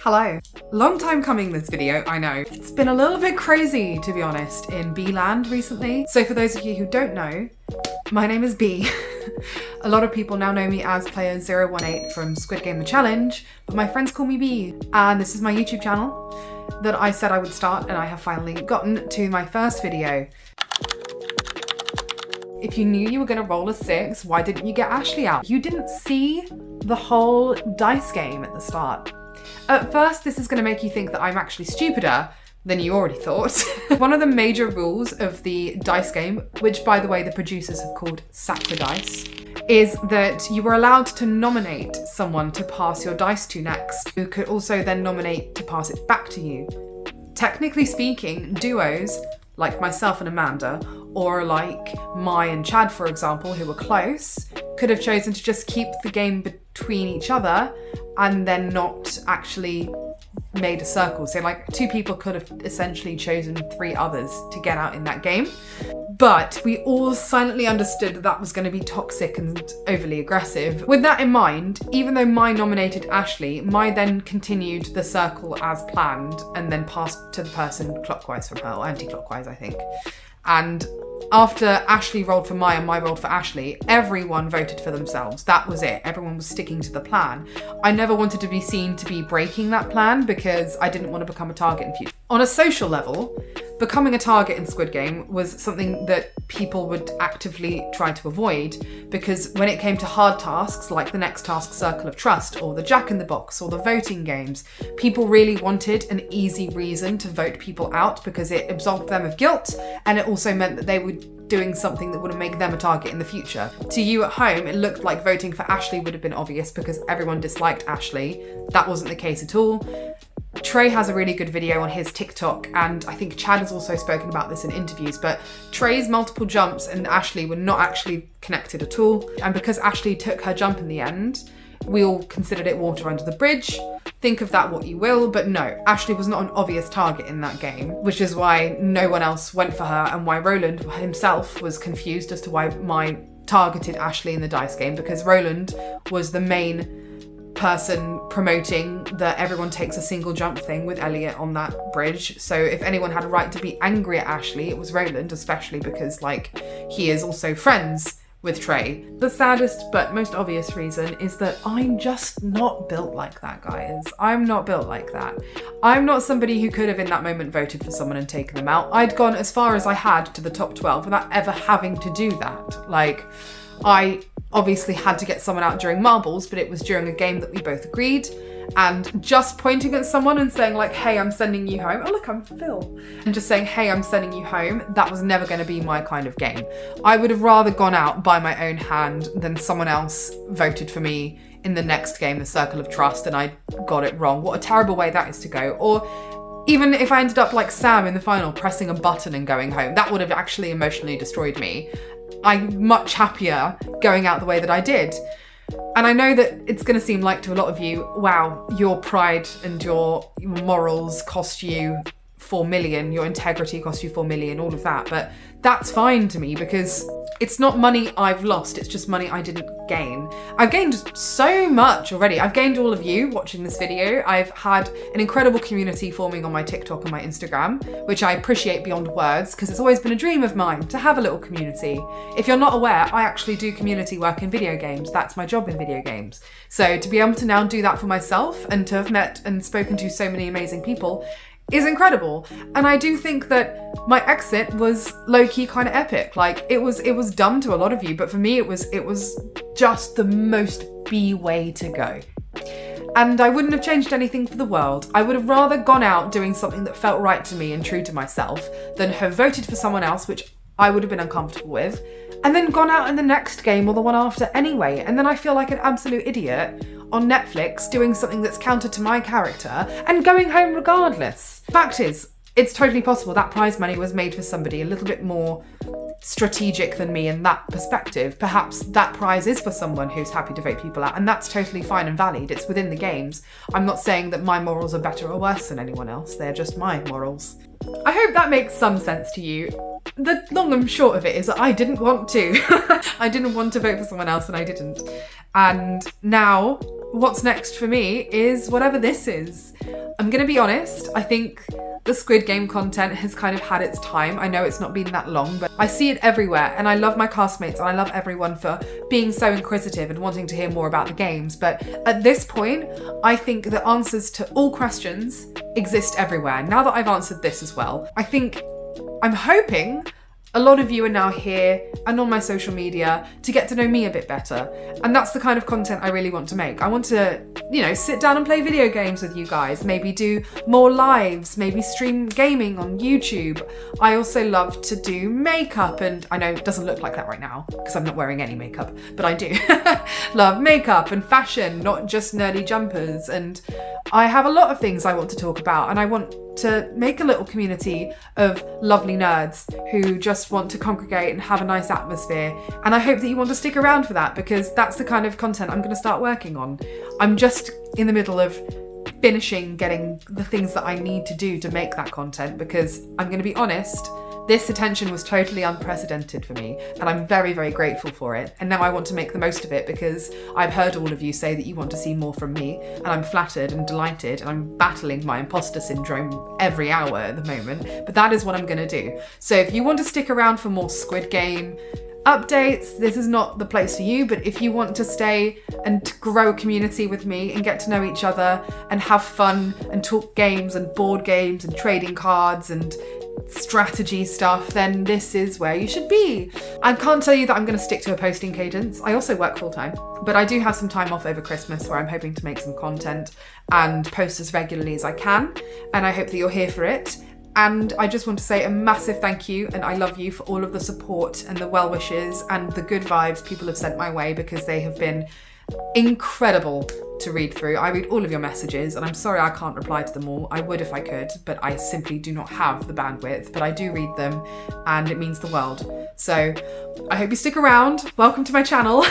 Hello. Long time coming this video, I know. It's been a little bit crazy, to be honest, in B-land recently. So for those of you who don't know, my name is B. A lot of people now know me as player 018 from Squid Game the Challenge, but my friends call me B. And this is my YouTube channel that I said I would start, and I have finally gotten to my first video. If you knew you were gonna roll a 6, why didn't you get Ashley out? You didn't see the whole dice game at the start. At first, this is going to make you think that I'm actually stupider than you already thought. One of the major rules of the dice game, which by the way the producers have called Sacridice, is that you were allowed to nominate someone to pass your dice to next, who could also then nominate to pass it back to you. Technically speaking, duos, like myself and Amanda, or like Mai and Chad, for example, who were close, could have chosen to just keep the game between each other and then not actually made a circle. So like 2 people could have essentially chosen 3 others to get out in that game. But we all silently understood that was going to be toxic and overly aggressive. With that in mind, even though Mai nominated Ashley, Mai then continued the circle as planned and then passed to the person clockwise from her, or anti-clockwise, I think. And after Ashley rolled for Mai and Mai rolled for Ashley, everyone voted for themselves. That was it. Everyone was sticking to the plan. I never wanted to be seen to be breaking that plan because I didn't want to become a target in future. On a social level, becoming a target in Squid Game was something that people would actively try to avoid, because when it came to hard tasks like the next task, Circle of Trust, or the Jack in the Box, or the voting games, people really wanted an easy reason to vote people out because it absolved them of guilt, and it also meant that they were doing something that would make them a target in the future. To you at home, it looked like voting for Ashley would have been obvious because everyone disliked Ashley. That wasn't the case at all. Trey has a really good video on his TikTok, and I think Chad has also spoken about this in interviews, but Trey's multiple jumps and Ashley were not actually connected at all. And because Ashley took her jump in the end, we all considered it water under the bridge. Think of that what you will, but no, Ashley was not an obvious target in that game, which is why no one else went for her, and why Roland himself was confused as to why Mai targeted Ashley in the dice game, because Roland was the main person promoting that everyone takes a single jump thing with Elliot on that bridge. So if anyone had a right to be angry at Ashley, it was Roland, especially because like he is also friends with Trey. The saddest but most obvious reason is that I'm just not built like that, guys. I'm not built like that. I'm not somebody who could have in that moment voted for someone and taken them out. I'd gone as far as I had to the top 12 without ever having to do that. Like, I obviously had to get someone out during marbles, but it was during a game that we both agreed. And just pointing at someone and saying like, hey, I'm sending you home. Oh, look, I'm Phil. And just saying, hey, I'm sending you home. That was never going to be my kind of game. I would have rather gone out by my own hand than someone else voted for me in the next game, the Circle of Trust, and I got it wrong. What a terrible way that is to go. Or even if I ended up like Sam in the final, pressing a button and going home, that would have actually emotionally destroyed me. I'm much happier going out the way that I did. And I know that it's going to seem like to a lot of you, wow, your pride and your morals cost you 4 million, your integrity cost you 4 million, all of that. But that's fine to me because it's not money I've lost, it's just money I didn't gain. I've gained so much already. I've gained all of you watching this video. I've had an incredible community forming on my TikTok and my Instagram, which I appreciate beyond words because it's always been a dream of mine to have a little community. If you're not aware, I actually do community work in video games. That's my job in video games. So to be able to now do that for myself and to have met and spoken to so many amazing people is incredible. And I do think that my exit was low-key kind of epic. Like it was dumb to a lot of you, but for me it was just the most B way to go. And I wouldn't have changed anything for the world. I would have rather gone out doing something that felt right to me and true to myself than have voted for someone else, which I would have been uncomfortable with, and then gone out in the next game or the one after anyway. And then I feel like an absolute idiot on Netflix doing something that's counter to my character and going home regardless. Fact is, it's totally possible that prize money was made for somebody a little bit more strategic than me in that perspective. Perhaps that prize is for someone who's happy to vote people out, and that's totally fine and valid. It's within the games. I'm not saying that my morals are better or worse than anyone else. They're just my morals. I hope that makes some sense to you. The long and short of it is that I didn't want to. I didn't want to vote for someone else and I didn't. And now what's next for me is whatever this is. I'm gonna be honest, I think the Squid Game content has kind of had its time. I know it's not been that long, but I see it everywhere, and I love my castmates and I love everyone for being so inquisitive and wanting to hear more about the games. But at this point, I think the answers to all questions exist everywhere. Now that I've answered this as well, I'm hoping a lot of you are now here and on my social media to get to know me a bit better. And that's the kind of content I really want to make. I want to, sit down and play video games with you guys, maybe do more lives, maybe stream gaming on YouTube. I also love to do makeup, and I know it doesn't look like that right now because I'm not wearing any makeup, but I do. Love makeup and fashion, not just nerdy jumpers. And I have a lot of things I want to talk about, and I want to make a little community of lovely nerds who just want to congregate and have a nice atmosphere. And I hope that you want to stick around for that, because that's the kind of content I'm going to start working on. I'm just in the middle of finishing getting the things that I need to do to make that content, because I'm going to be honest, this attention was totally unprecedented for me, and I'm very, very grateful for it. And now I want to make the most of it, because I've heard all of you say that you want to see more from me, and I'm flattered and delighted, and I'm battling my imposter syndrome every hour at the moment, but that is what I'm going to do. So if you want to stick around for more Squid Game updates, this is not the place for you. But if you want to stay and grow a community with me and get to know each other and have fun and talk games and board games and trading cards and strategy stuff, then this is where you should be. I can't tell you that I'm going to stick to a posting cadence. I also work full-time, but I do have some time off over Christmas where I'm hoping to make some content and post as regularly as I can, and I hope that you're here for it. And I just want to say a massive thank you, and I love you for all of the support and the well wishes and the good vibes people have sent my way, because they have been incredible to read through. I read all of your messages, and I'm sorry I can't reply to them all. I would if I could, but I simply do not have the bandwidth. But I do read them, and it means the world. So I hope you stick around. Welcome to my channel.